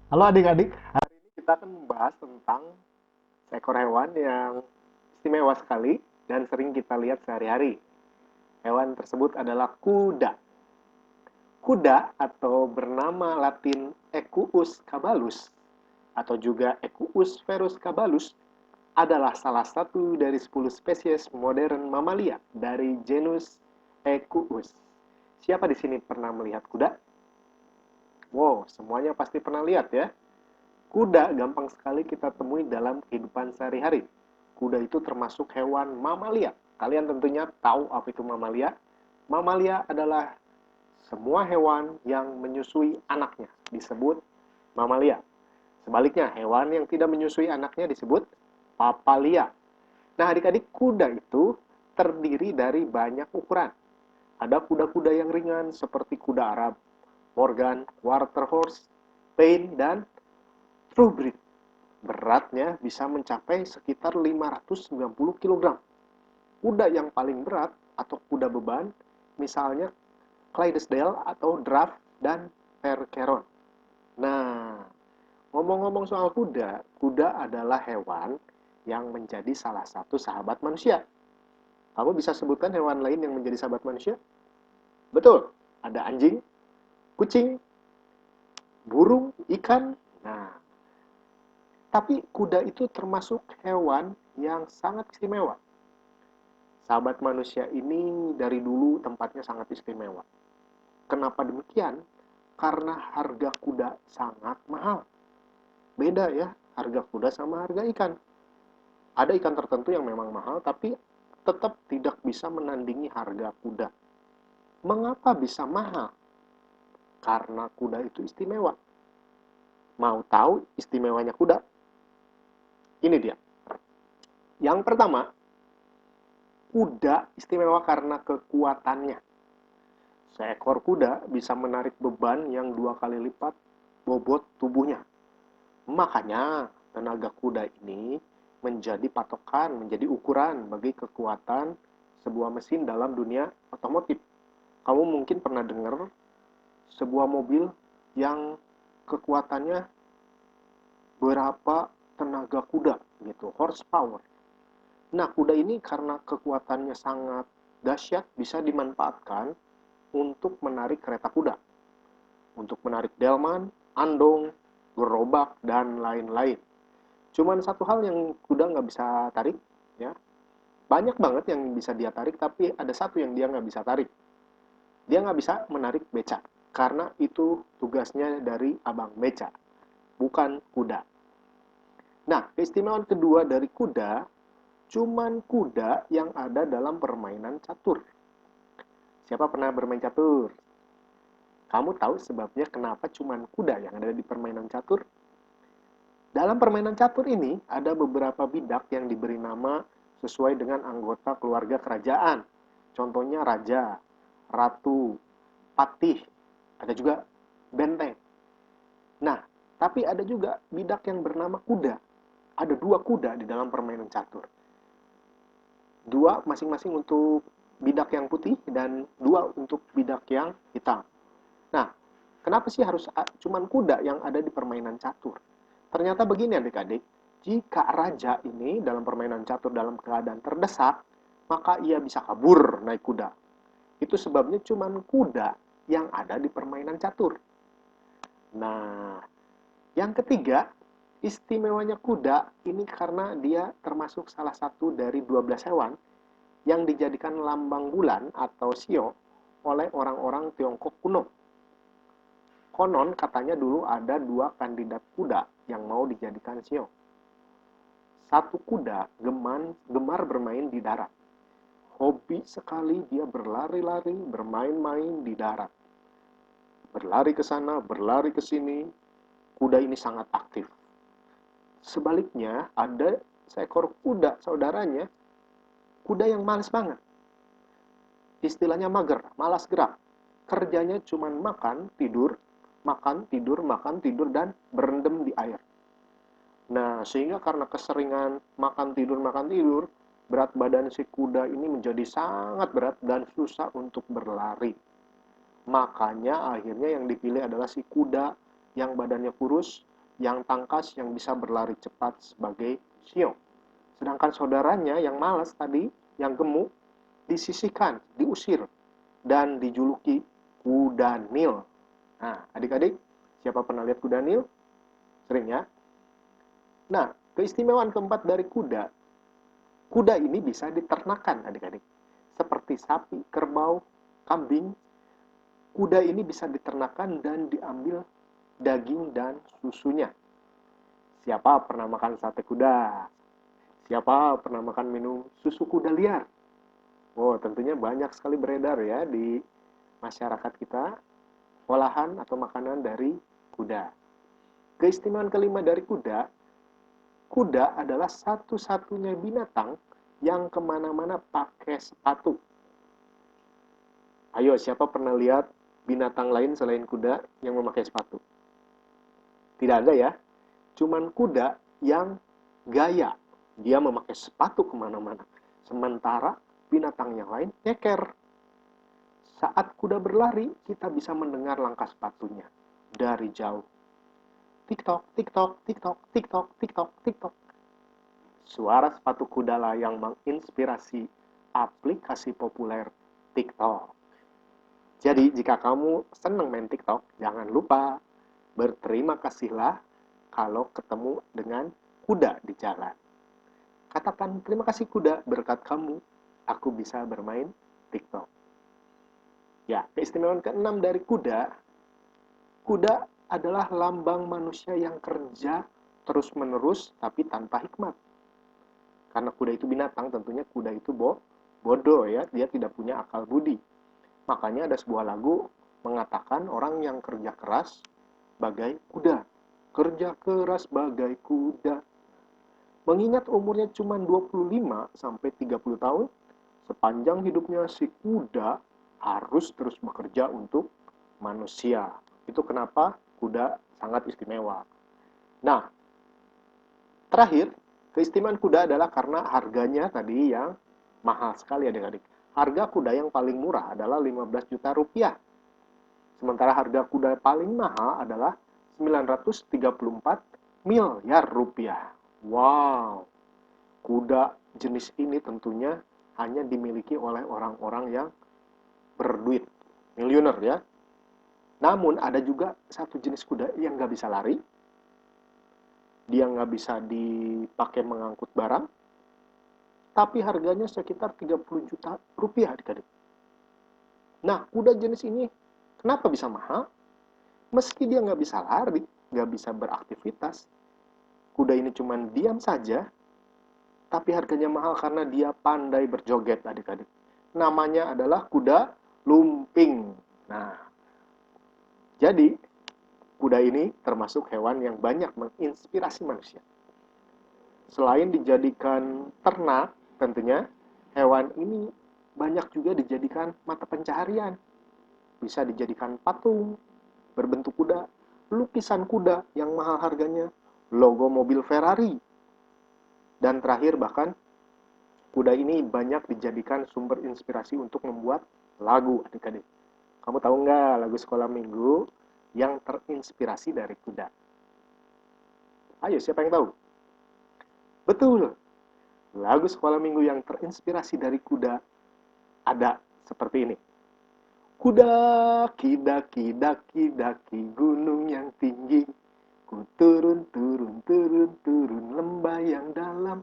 Halo adik-adik, hari ini kita akan membahas tentang seekor hewan yang istimewa sekali dan sering kita lihat sehari-hari. Hewan tersebut adalah kuda. Kuda atau bernama Latin Equus caballus atau juga Equus ferus caballus adalah salah satu dari 10 spesies modern mamalia dari genus Equus. Siapa di sini pernah melihat kuda? Wow, semuanya pasti pernah lihat ya. Kuda gampang sekali kita temui dalam kehidupan sehari-hari. Kuda itu termasuk hewan mamalia. Kalian tentunya tahu apa itu mamalia. Mamalia adalah semua hewan yang menyusui anaknya disebut mamalia. Sebaliknya, hewan yang tidak menyusui anaknya disebut papalia. Nah, adik-adik, kuda itu terdiri dari banyak ukuran. Ada kuda-kuda yang ringan seperti kuda Arab, Morgan, Quarter Horse, Pain, dan Thoroughbred. Beratnya bisa mencapai sekitar 590 kg. Kuda yang paling berat atau kuda beban, misalnya Clydesdale atau Draft dan Percheron. Nah, ngomong-ngomong soal kuda, kuda adalah hewan yang menjadi salah satu sahabat manusia. Kamu bisa sebutkan hewan lain yang menjadi sahabat manusia? Betul, ada anjing, kucing, burung, ikan. Nah, tapi kuda itu termasuk hewan yang sangat istimewa. Sahabat manusia ini dari dulu tempatnya sangat istimewa. Kenapa demikian? Karena harga kuda sangat mahal. Beda ya, harga kuda sama harga ikan. Ada ikan tertentu yang memang mahal, tapi tetap tidak bisa menandingi harga kuda. Mengapa bisa mahal? Karena kuda itu istimewa. Mau tahu istimewanya kuda? Ini dia. Yang pertama, kuda istimewa karena kekuatannya. Seekor kuda bisa menarik beban yang 2 kali lipat bobot tubuhnya. Makanya, tenaga kuda ini menjadi patokan, menjadi ukuran bagi kekuatan sebuah mesin dalam dunia otomotif. Kamu mungkin pernah dengar sebuah mobil yang kekuatannya berapa tenaga kuda gitu, horsepower. Nah, kuda ini karena kekuatannya sangat dahsyat bisa dimanfaatkan untuk menarik kereta kuda, untuk menarik delman, andong, gerobak, dan lain-lain. Cuman satu hal yang kuda nggak bisa tarik, ya. Banyak banget yang bisa dia tarik, tapi ada satu yang dia nggak bisa tarik. Dia nggak bisa menarik beca, karena itu tugasnya dari abang beca, bukan kuda. Nah, keistimewaan kedua dari kuda, cuman kuda yang ada dalam permainan catur. Siapa pernah bermain catur? Kamu tahu sebabnya kenapa cuman kuda yang ada di permainan catur? Dalam permainan catur ini, ada beberapa bidak yang diberi nama sesuai dengan anggota keluarga kerajaan. Contohnya raja, ratu, patih, ada juga benteng. Nah, tapi ada juga bidak yang bernama kuda. Ada 2 kuda di dalam permainan catur. 2 masing-masing untuk bidak yang putih dan 2 untuk bidak yang hitam. Nah, kenapa sih harus cuman kuda yang ada di permainan catur? Ternyata begini adik-adik, jika raja ini dalam permainan catur dalam keadaan terdesak, maka ia bisa kabur naik kuda. Itu sebabnya cuman kuda yang ada di permainan catur. Nah, yang ketiga, istimewanya kuda ini karena dia termasuk salah satu dari 12 hewan yang dijadikan lambang bulan atau sio oleh orang-orang Tiongkok kuno. Konon katanya dulu ada 2 kandidat kuda yang mau dijadikan sio. Satu kuda gemar bermain di darat. Hobi sekali dia berlari-lari, bermain-main di darat. Berlari ke sana, berlari ke sini. Kuda ini sangat aktif. Sebaliknya, ada seekor kuda saudaranya, kuda yang malas banget. Istilahnya mager, malas gerak. Kerjanya cuma makan, tidur, makan, tidur, makan, tidur, dan berendam di air. Nah, sehingga karena keseringan makan, tidur, berat badan si kuda ini menjadi sangat berat dan susah untuk berlari. Makanya akhirnya yang dipilih adalah si kuda yang badannya kurus, yang tangkas yang bisa berlari cepat sebagai Shio. Sedangkan saudaranya yang malas tadi, yang gemuk, disisihkan, diusir, dan dijuluki kuda Nil. Nah, adik-adik, siapa pernah lihat kuda Nil? Sering ya? Nah, keistimewaan keempat dari kuda, kuda ini bisa diternakan adik-adik. Seperti sapi, kerbau, kambing, kuda ini bisa diternakan dan diambil daging dan susunya. Siapa pernah makan sate kuda? Siapa pernah makan minum susu kuda liar? Oh, tentunya banyak sekali beredar ya di masyarakat kita olahan atau makanan dari kuda. Keistimewaan kelima dari kuda, kuda adalah satu-satunya binatang yang kemana-mana pakai sepatu. Ayo, siapa pernah lihat binatang lain selain kuda yang memakai sepatu? Tidak ada ya. Cuman kuda yang gaya. Dia memakai sepatu kemana-mana. Sementara binatang yang lain nyeker. Saat kuda berlari, kita bisa mendengar langkah sepatunya dari jauh. Tik-tok, tik-tok, tik-tok, tik-tok, tik-tok, tik-tok. Suara sepatu kuda lah yang menginspirasi aplikasi populer TikTok. Jadi, jika kamu senang main TikTok, jangan lupa berterima kasihlah kalau ketemu dengan kuda di jalan. Katakan, terima kasih kuda, berkat kamu, aku bisa bermain TikTok. Ya, keistimewaan keenam dari kuda, kuda adalah lambang manusia yang kerja terus-menerus tapi tanpa hikmat. Karena kuda itu binatang, tentunya kuda itu bodoh ya, dia tidak punya akal budi. Makanya ada sebuah lagu mengatakan orang yang kerja keras bagai kuda. Kerja keras bagai kuda. Mengingat umurnya cuma 25 sampai 30 tahun, sepanjang hidupnya si kuda harus terus bekerja untuk manusia. Itu kenapa kuda sangat istimewa. Nah, terakhir, keistimewaan kuda adalah karena harganya tadi yang mahal sekali adik-adik. Harga kuda yang paling murah adalah 15 juta rupiah. Sementara harga kuda paling mahal adalah 934 miliar rupiah. Wow, kuda jenis ini tentunya hanya dimiliki oleh orang-orang yang berduit, miliuner ya. Namun ada juga satu jenis kuda yang nggak bisa lari, dia nggak bisa dipakai mengangkut barang, tapi harganya sekitar 30 juta rupiah adik-adik. Nah, kuda jenis ini kenapa bisa mahal? Meski dia nggak bisa lari, nggak bisa beraktivitas, kuda ini cuma diam saja, tapi harganya mahal karena dia pandai berjoget adik-adik. Namanya adalah kuda lumping. Nah, jadi kuda ini termasuk hewan yang banyak menginspirasi manusia. Selain dijadikan ternak, tentunya hewan ini banyak juga dijadikan mata pencaharian. Bisa dijadikan patung berbentuk kuda, lukisan kuda yang mahal harganya, logo mobil Ferrari. Dan terakhir bahkan kuda ini banyak dijadikan sumber inspirasi untuk membuat lagu adik-adik. Kamu tahu nggak lagu sekolah minggu yang terinspirasi dari kuda? Ayo, siapa yang tahu? Betul, lagu sekolah minggu yang terinspirasi dari kuda ada seperti ini. Kudaki, daki, daki, daki gunung yang tinggi. Ku turun, turun, turun, turun lembah yang dalam.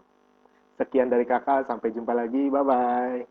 Sekian dari kakak, sampai jumpa lagi, bye-bye.